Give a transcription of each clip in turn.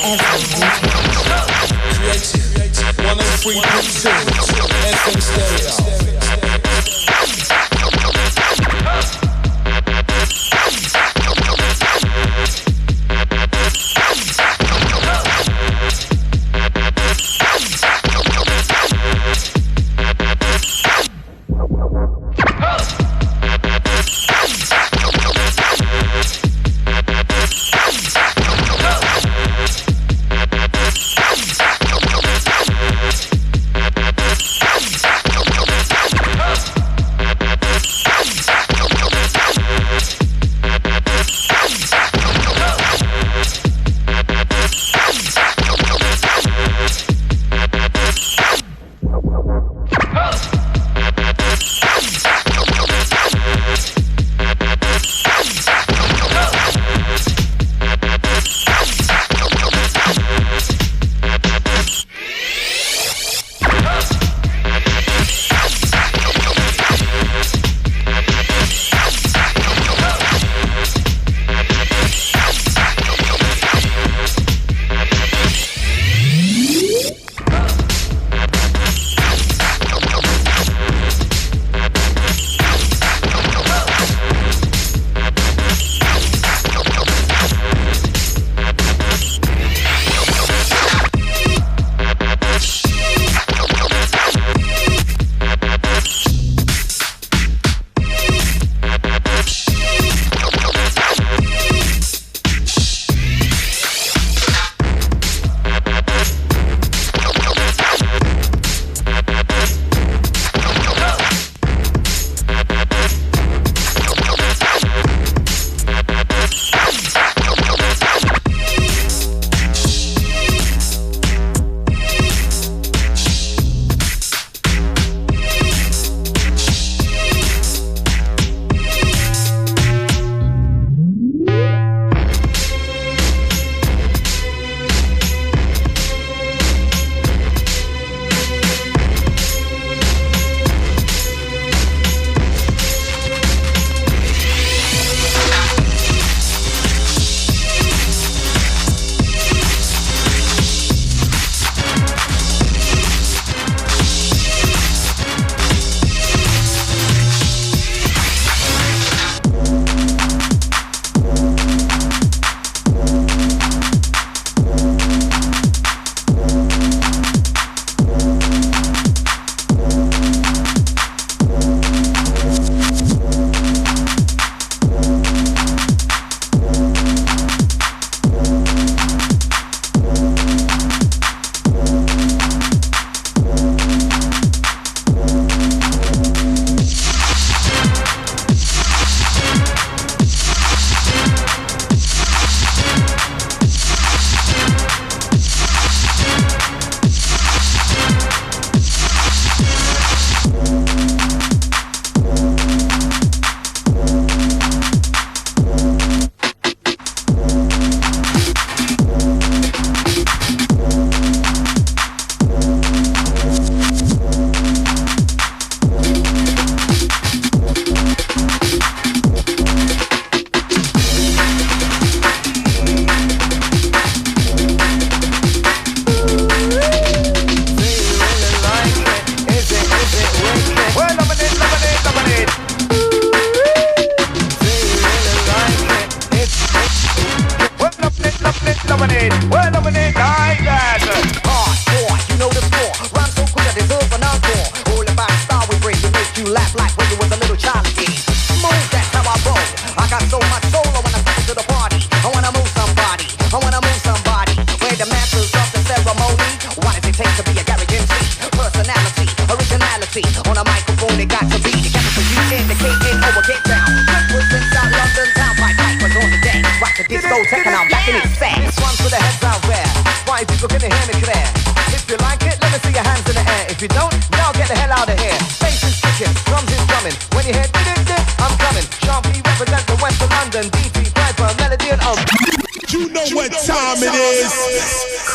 103.2 FM stereo.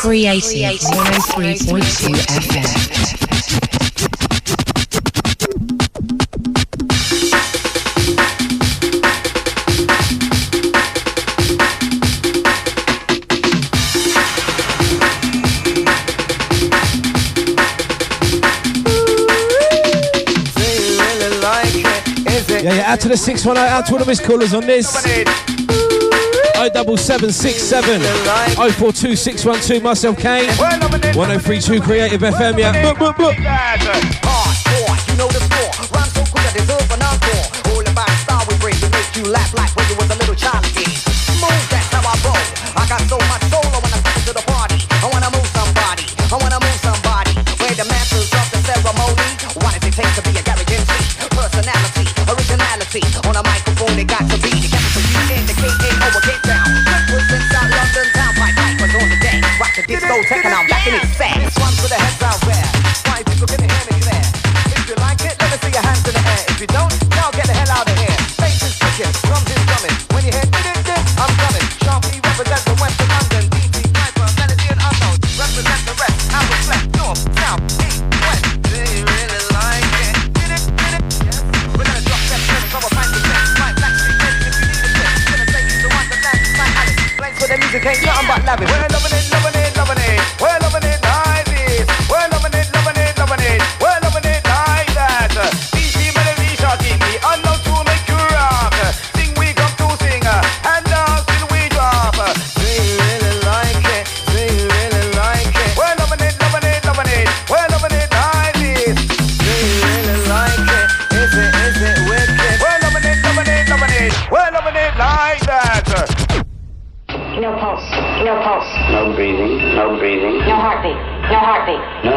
Creative 103.2 FM. the 618, out to all the missed callers on this. 07767 042612, myself Kane. 1032 Creative FM, yeah. You know the score. Run so quick I deserve an encore. All about style we bring to make you laugh like when you was a little child again. Move, that's how I roll. I got so much soul I wanna step into the party. I wanna move somebody. I wanna move somebody. Where the masters of the ceremony. What does it take to be a garage MC? Personality, originality. On a microphone it got to be. The capital U in the K-A-O or get down. Represent South London town. Pipe was on the deck. Rock the disco tech and I'm back in it fast. This one's for the heads out there. Why people can hear me clear? If you like it, let me see your hands in the air. If you don't, now get the hell out of here. Bass is kicking, drums is drumming. When you hear this, I'm coming. Sharply represent the west of London. BT, Piper, Melody and Unknown. Represent the rest. I reflect north, south, east, west. Do you really like it? Get it? Yes. We're gonna drop that shit from a pint to six. Might actually make it if you need a tip. Gonna take you to Wonderland, like Alice. Place where the music ain't nothing but lavish. We're loving it, loving it, loving it. We're loving it like this. We're loving it, loving it, loving it. We're loving it like that. DC melody shocking me, unknown to make you rock. Sing we come to sing, and dance till we drop. Do you really like it? Do you really like it? We're loving it, loving it, loving it. We're loving it like this. Do you really like it? Is it wicked? We're loving it, loving it, loving it. We're loving it like that. No pulse, no pulse. No breathing, no breathing. No heartbeat, no heartbeat. No.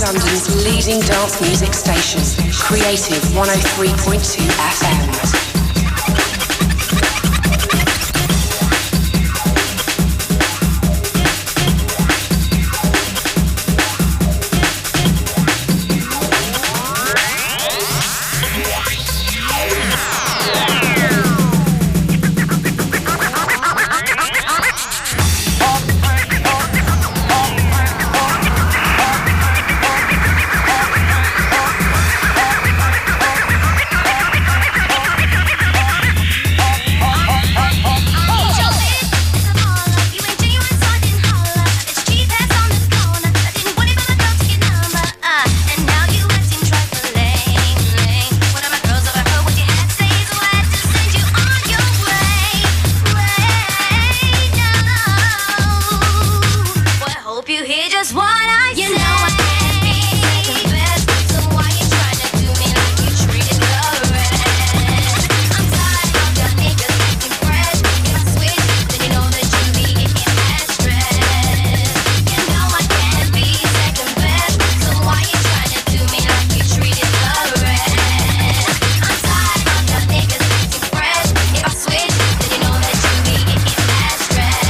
London's leading dance music station, Creative 103.2 FM. hope you hear just what I say. You know I can't be second best, so why you trying to do me like you treated the rest? I'm tired of your niggas acting fresh. If I switch, then you know that you be getting mad stressed. You know I can't be second best, so why you trying to do me like you treated the rest? I'm tired of your niggas acting fresh. If I switch, then you know that you be getting mad stressed.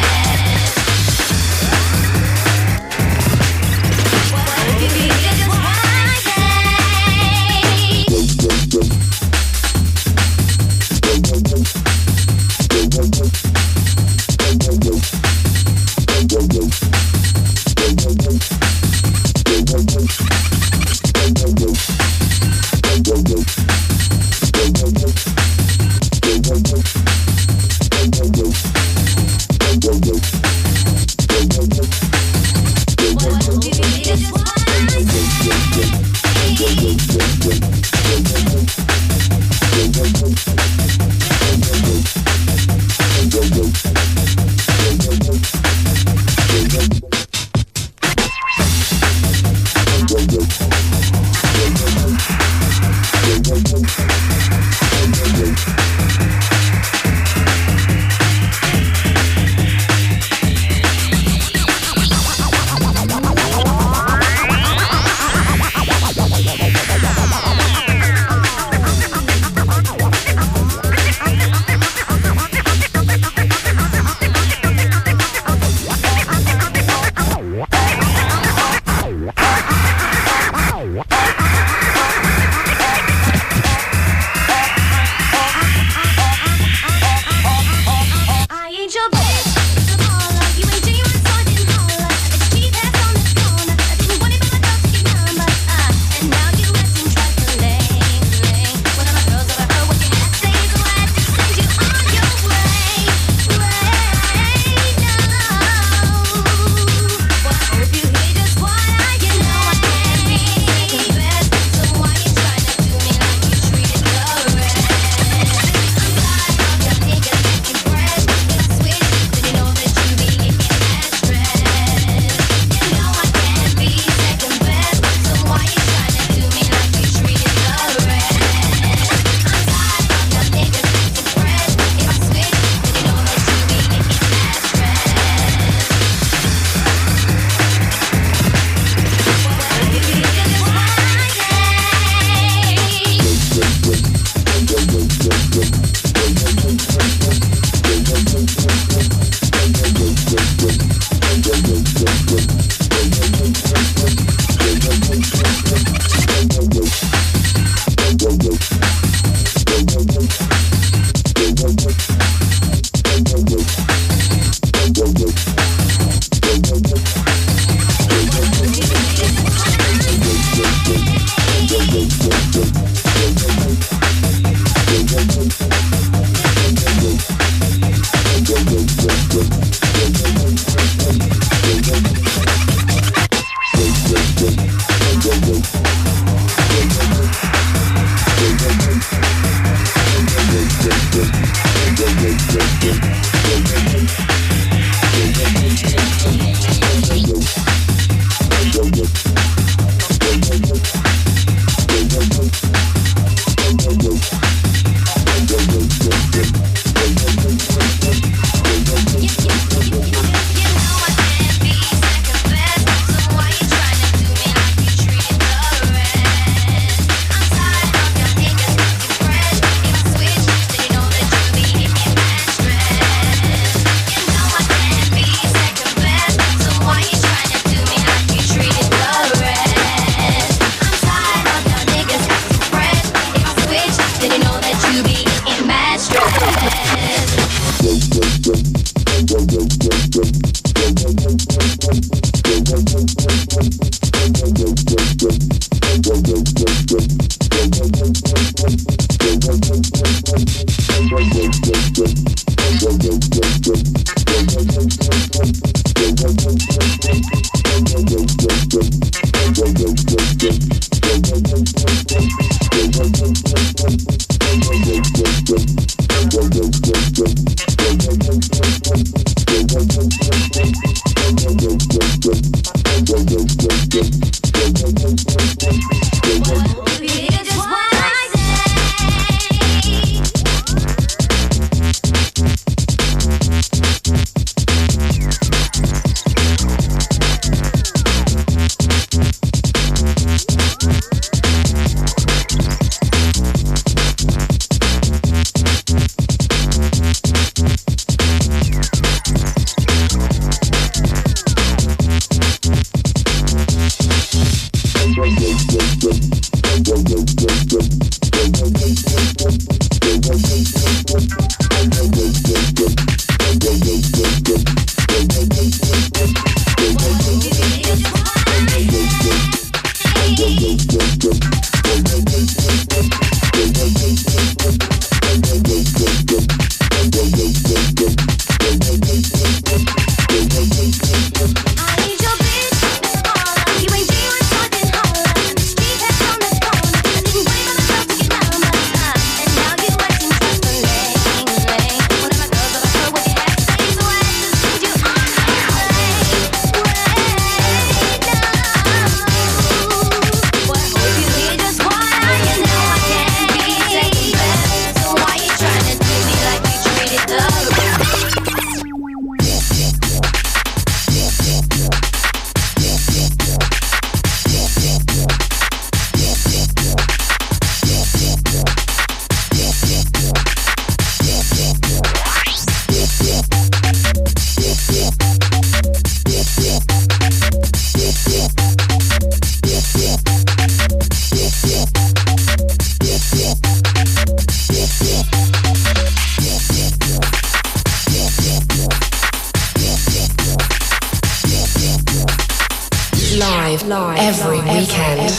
live every weekend.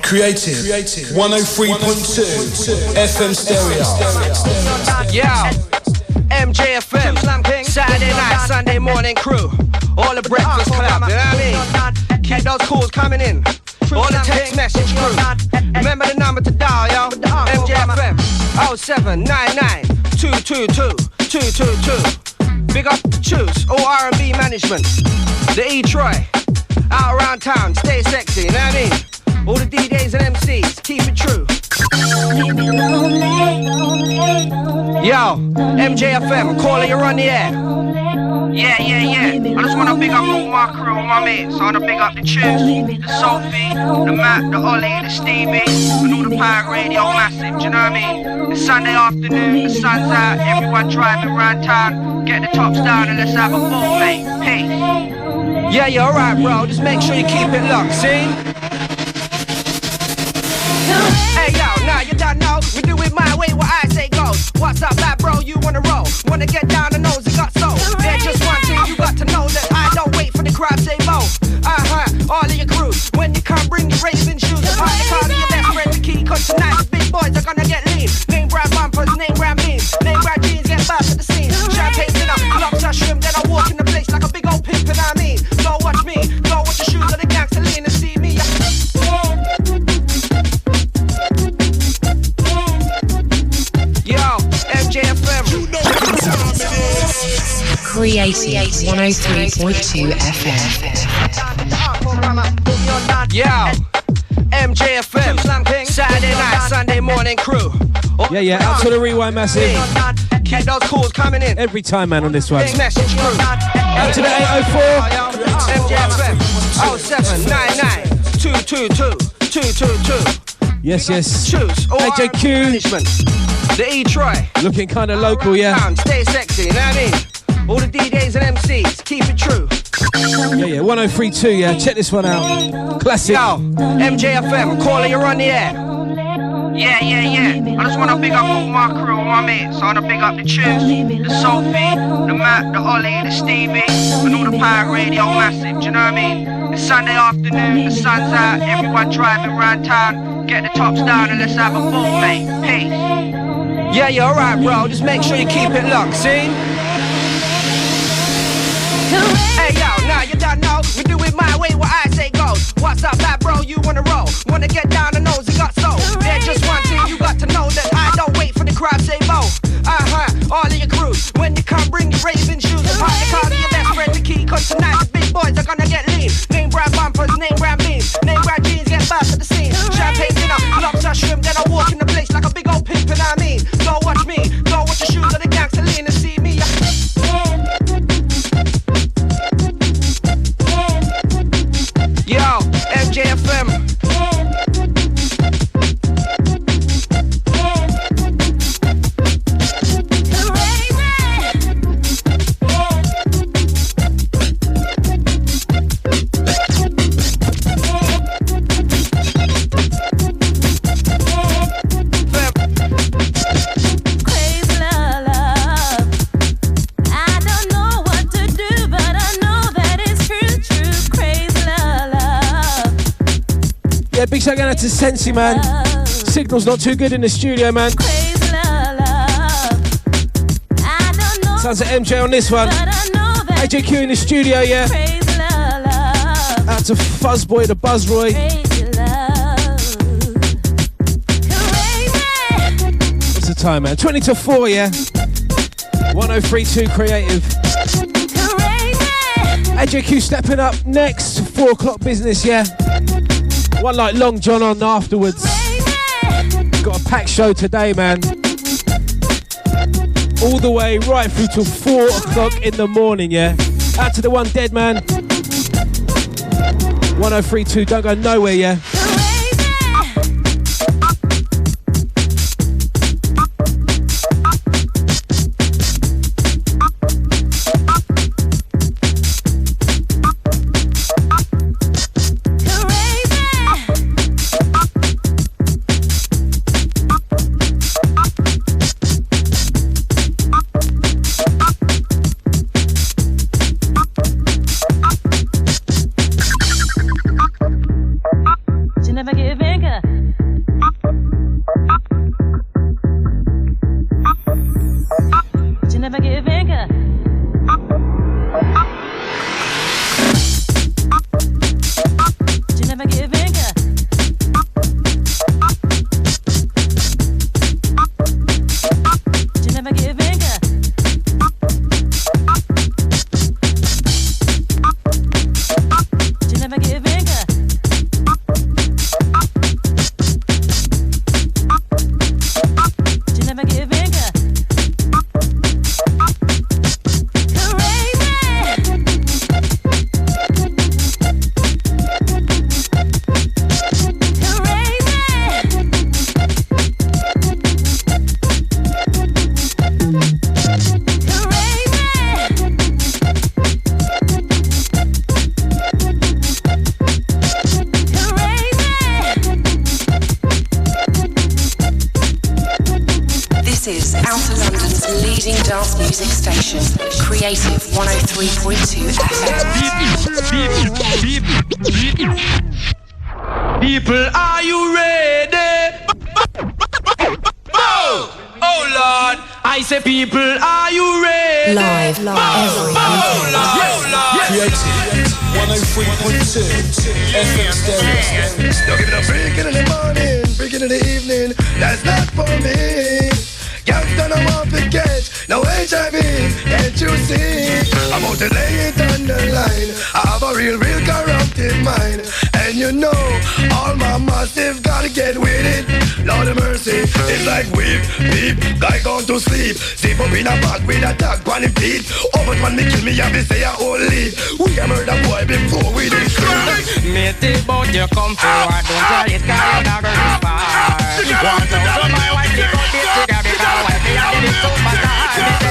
Creative 103.2 FM stereo. Yeah, MJFM, Saturday night, Sunday morning crew. All the breakfast club, you know what I mean? Keep those calls coming in. All the text message crew. Remember the number to dial, yo. MJFM 0799 222 222. Big up the Choose, all R&B management. The E Troy, out around town, stay sexy, you know what I mean? All the DJs and MCs, keep it true. Yo, MJFM, calling you on the air. Yeah. I just wanna big up all my crew, all my mates. I wanna big up the Choose, the Sophie, the Matt, the Ollie, the Stevie, and all the Pirate Radio massive, do you know what I mean? It's Sunday afternoon, the sun's out, everyone driving around town. Get the tops down and let's have a ball, mate. Hey. Yeah, alright, bro. Just make sure you keep it locked, see? Hey, yo, now you don't know. We do it my way, what I say goes. What's up, bad bro? You wanna roll? Wanna get down the nose, it got soul. There's just one thing you got to know, that I don't wait for the crowd, say mo. All of your crew. When you come, bring your raving shoes. The party card of your best friend, the key. Cause tonight the big boys are gonna get lean. Name brand bumpers, name brand beans. Name brand jeans, get back at the scene. Champagne dinner, lobster shrimp, then I walk in the place like a big old pimp, and I mean, don't watch me, don't watch your shoes, or the gangster lean and see me. Yo, MJFM. You know what time it is. Creative 103.2 FM. Yo, MJFM, Saturday night, Sunday morning crew. Yeah, out to the Rewind massive. Keep those calls coming in. Every time, man, on this one. Big message crew. Out to the 804. MJFM 0799 222 222. Yes. Choose AJQ. management. The E Troy. Looking kind of local, yeah. Stay sexy, you know what I mean? All the DJs and MCs, keep it true. Yeah, 1032, yeah. Check this one out. Classic. Yo, MJFM, calling you on the air. Yeah. I just wanna big up all my crew, all my mates. I wanna big up the Choose, the Sophie, the Matt, the Ollie, the Stevie, and all the Pirate Radio massive, do you know what I mean? It's Sunday afternoon, the sun's out, everyone driving around town. Get the tops down and let's have a ball, mate. Peace. Yeah, alright, bro. Just make sure you keep it locked, see? Hey, yo, now you don't know. We do it my way, what I say goes. What's up, bad bro? You wanna roll? Wanna get down the nose, it got soul. There's just one thing you got to know, that I don't wait for the crowd, say mo. All of your crew. When you come, bring your raving shoes. The party card of your best friend, the key. Cause tonight the big boys are gonna get lean. Name brand bumpers, name brand beans. Name brand jeans, get back at the scene. Champagne dinner, lobster shrimp, then I walk in the place like a big old pimp, and I mean, don't watch me, don't watch your shoes, or the gangster lean and see me. Yo, MJFM. Yeah, big shout out to Sensi, man. Signal's not too good in the studio, man. Sounds like MJ on this one. AJQ in the studio, yeah. Out to Fuzzboy, the Buzzroy. What's the time, man? 20 to 4, yeah. 1032 Creative. AJQ stepping up next. 4 o'clock business, yeah. One like Long John on afterwards. Got a packed show today, man. All the way right through till 4 o'clock in the morning, yeah. Out to the one dead man. 1032, don't go nowhere, yeah. is Outer London's leading dance music station, Creative 103.2 FM. People, are you ready? Oh Lord, I say people, are you ready? Live every Creative 103.2 FM stereo. Don't give it a freaking in the morning, freaking in the evening. That's not for me. Youngster, I want to catch no HIV, can't you see? I'm out to lay it on the line. I have a real corrupted mind. And you know, all my massive gotta get with it. Lord of mercy, it's like whip, beep, guy gone to sleep. Sleep up in a bag with a tag on him feet. Over when me kill me, I be say I won't leave. We a murder boy before we did sleep. Matey, but you come forward, don't try it, cause you're not gonna far. Want to know my wife, you got this, you got it, our wife, you got it, so bad.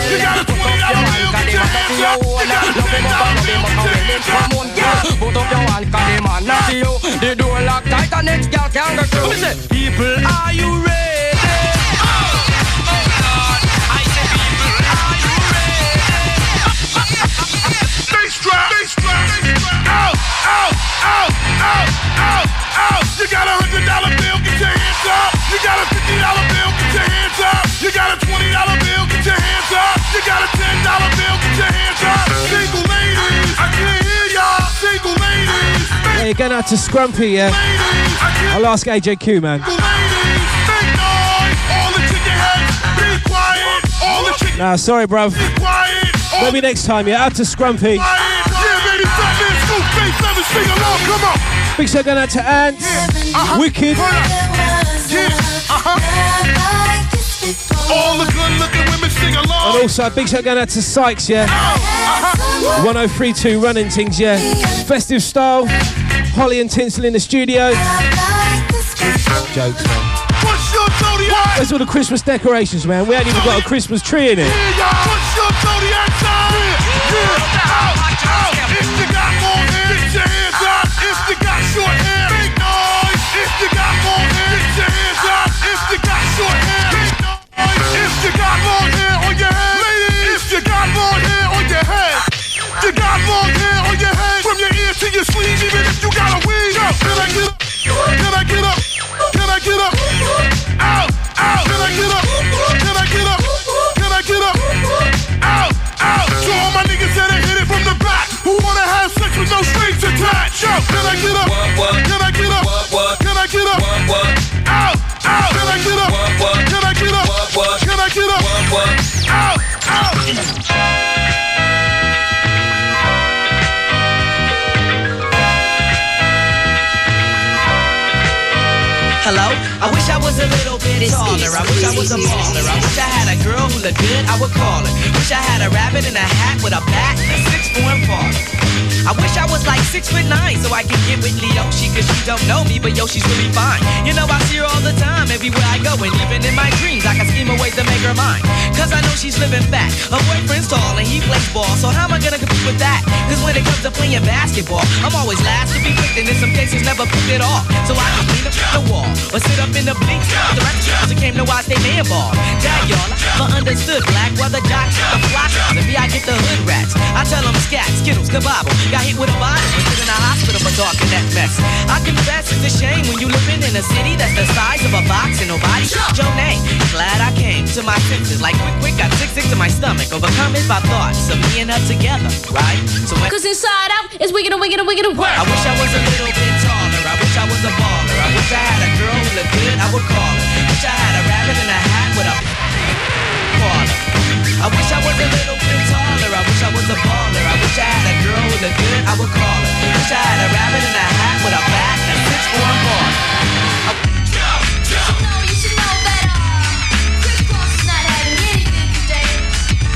You gotta put up your hand, cause they want to see you. Love him up, when they come on, girl. Put up your hand, cause they man not see you. The door lock tight, and next girl can't go through. People, are you ready? Oh Lord, I say people, are you ready? Stay strapped, stay strapped, stay strapped. Out, out, out, out, out, out. You got $100 bill, get your hands up. You got a $50 bill, get your hands up. You got a $20 bill, get your hands up. You got a $10 bill, get your hands up. Single ladies, I can't hear y'all. Single ladies. Hey, going out to Scrumpy, yeah. I'll ask AJQ, man. Nah, sorry, bruv. Maybe next time, yeah. Out to Scrumpy. Big shout going out to Ants, Wicked. All the good looking women sing along. And also, big shout going out to Sykes, yeah. 1032 running things, yeah. Festive style. Holly and Tinsel in the studio. Jokes, man. What's your zodiac? Where's all the Christmas decorations, man? We ain't even got a Christmas tree in it. What's your zodiac sign? Out, out. If you got more hair, get your hands up. If you got short hair, make noise. If you got more hair, get your hands up. If you got short hair, make noise. If you got more hair on your head, ladies. If you got more hair on your head, you got more hair on your head. From your ear to your sleeve, even if you got a weave. Can I get up? Can I get up? Can I get up? Out, out. Can I get up? Can I get up? Can I get up? Out, out. So all my niggas that hit it from the back, who wanna have sex with no strings attached? Yo, can I get up? Can I get up? Can I get up? Out, out. Can I get up? Can I get up? Can I get up? Out, out. Hello? I wish I was a little bit taller. I wish I was a baller. I wish I had a girl who looked good, I would call her. Wish I had a rabbit in a hat with a bat and a 6'4" father. I wish I was like 6'9" so I could get with Leoshi, cause she don't know me, but yo, she's really fine. You know, I see her all the time, everywhere I go, and even in my dreams, I can scheme a way to make her mine. Cause I know she's living fat. Her boyfriend's tall and he plays ball, so how am I gonna compete with that? Cause when it comes to playing basketball, I'm always last to be picked, and in some cases never picked at all. So I can lean up the wall, or sit up in the bleachers. The rappers came to watch they man ball. Dad, y'all, I never understood black, while the jocks, the flockers, and me, I get the hood rats. I tell them scat, skittles, kabobble. Got hit with a bottle, was in a hospital for talking that mess. I confess it's a shame when you living in a city that's the size of a box and nobody knows your name. Glad I came to my senses, like quick, got sick to my stomach, overcome it by thoughts of me and her together, right? So when, Cause inside out is wicked and wicked and wicked and work. I wish I was a little bit taller, I wish I was a baller, I wish I had a girl who looked good, I would call her. Wish I had a rabbit in a hat with a baller. I wish I was a little bit taller, I wish I was a baller, I wish I had a girl who looked good, I would call her. Wish I had a rabbit in a hat with a bat and a 6'4" baller. You should know that Chris Cross is not having anything today.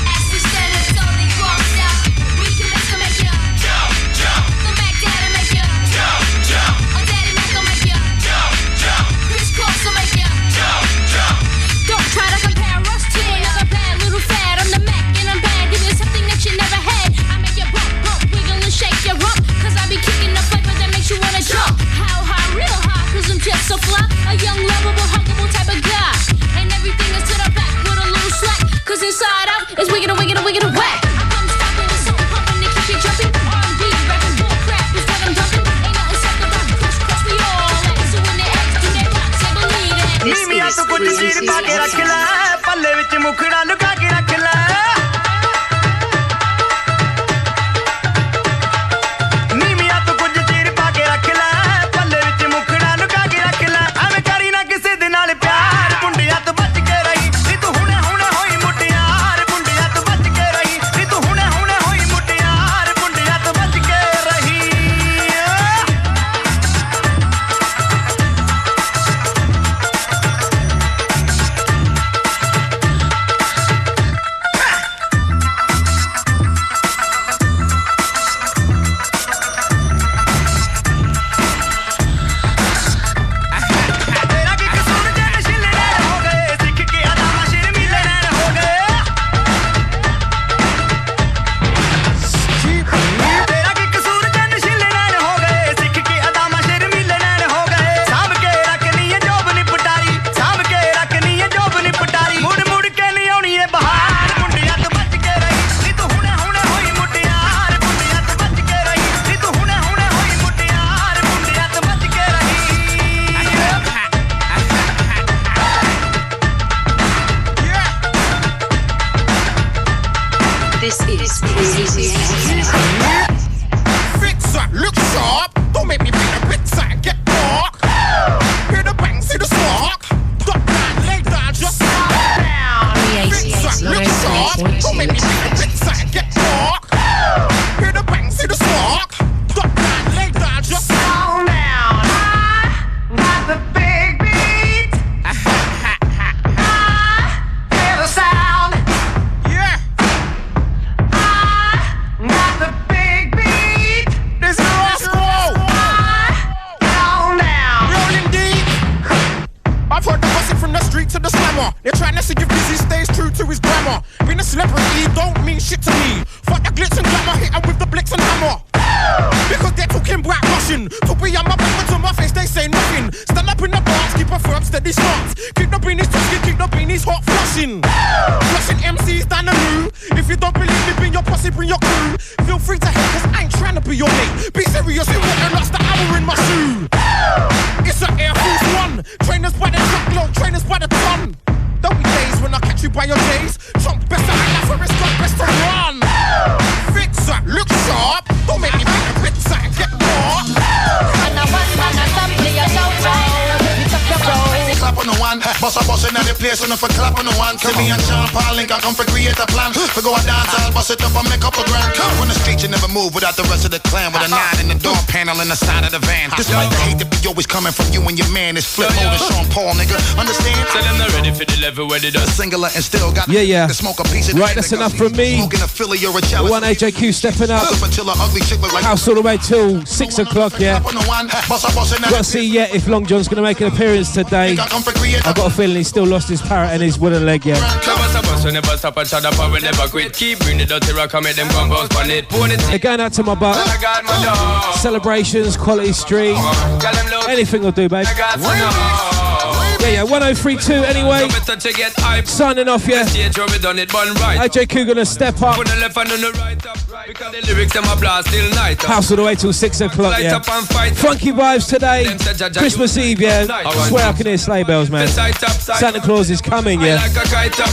As we stand up, totally crossed out. We can make you jump. Come back, daddy, make you jump. Oh, daddy, make you jump. Chris Cross will make you jump. Don't try to compare us to another bad little fad. I'm the Mac and I'm bad. Give you something that you never had. I make you bump, wiggle and shake your rump. Cause I be kicking the flavor that makes you we gonna whack. I come stopping with something pumping to keep you jumping. R&B, rapping, bull crap is what I'm dumping. Ain't nothing set the rock, crush, we all at. So when they ask, do they pop, say believe it. ਨੀਮੀਆਂ ਤੋਂ ਕੁਝ ਚੀਰ ਪਾ ਕੇ ਰੱਖ ਲੈ ਪੱਲੇ ਵਿੱਚ ਮੁਖੜਾ ਲੁਕਾ ਕੇ ਰੱਖ ਲੈ ਨੀਮੀਆਂ ਤੋਂ ਕੁਝ ਚੀਰ ਪਾ ਕੇ ਰੱਖ ਲੈ ਪੱਲੇ ਵਿੱਚ ਮੁਖੜਾ ਲੁਕਾ ਕੇ ਰੱਖ ਲੈ ਐਵੇਂ ਕਰੀ ਨਾ ਕਿਸੇ ਦੇ ਨਾਲ ਪਿਆਰ ਮੁੰਡਿਆਂ ਤੋਂ ਬਚ ਕੇ ਰਹੀ ਨੀ ਤੂੰ ਹੁਣੇ ਹੁਣੇ ਹੋਈ ਮੁਟਿਆਰ ਮੁੰਡਿਆਂ ਤੋਂ ਬਚ ਕੇ ਰਹੀ ਨੀ ਤੂੰ ਹੁਣੇ ਹੁਣੇ ਹੋਈ ਮੁਟਿਆਰ ਮੁੰਡਿਆਂ ਤੋਂ ਬਚ ਕੇ ਰਹੀ This is Crazy Fix up, look sharp. Don't make me be a bit side, get dark. Hear the bang, see the spark. Drop down, lay down, just calm down. Fix up, look sharp. Don't make me be a bit side, get dark. Hear the bang, see the spark. Drop down, lay down, just calm down. Got the big beat. Hear the sound. Yeah. Got the big beat. This is Roscoe. Calm down. Rolling deep. I've heard the gossip from the street to the slammer. They're trying to see if Busy stays true to his grammar. Being a celebrity don't mean shit to me. Fuck the glitz and glamour, hit 'em with the blitz and hammer. Because they're talking black Russian. To be on my back, but to my face they say nothing. Stand up in the box, keep a firm, steady stance. Keep the beanies twisted, keep the beanies hot flushing. Flushing MCs down the loo. If you don't believe me, bring your posse, bring your crew. Feel free to hate, cause I ain't trying to be your mate. Be serious, you wouldn't lost the hour in my shoe. It's an Air Force One. Trainers by the truckload, trainers by the ton. There'll be days when I catch you by your days. Trump best to act like Forrest Gump, best to run. Fix up, look sharp. Don't make me make a bit side, get raw. Clap on the one, boss a boss in the place, and if I clap on the one, see me and Sean Paul Link, I come for create a plan. We go a dance, I'll bust it up and make up a grand. From the street, you never move without the rest of the clan. With a 9 in the door panel in the side of the van. Despite the hate that be always coming from you and your man, it's flip mode and Sean Paul, nigga. Understand? Tell them they're ready for the level where they The singular and still got Yeah. to smoke a piece of Right, that's enough from me. Smoking a Philly or a The chalice. one AJQ stepping up. Until a ugly chick look like House all the way till 6 o'clock, yeah. Clap on the one, boss a boss in the Got to see yet if Long John's going to make an appearance today. I come for create I've got a feeling he's still lost his parrot and his wooden leg, yeah. never stop and shut up and we never quit. Keep bring the dirty rock and make them gumbos on it. Pour it They're going out to my butt. I got my dog. Celebrations, Quality Street. Anything will do, babe. I got my dog. Yeah, 1032 anyway. Signing off, yeah. AJQ gonna step up. Put the left hand on the right up. Because the lyrics them a blast till night. House all the way till 6 o'clock, Light yeah. up and fight. Funky vibes today. Christmas Eve, yeah. I swear I can hear sleigh bells, man. Santa Claus is coming, yeah. Like a kite up.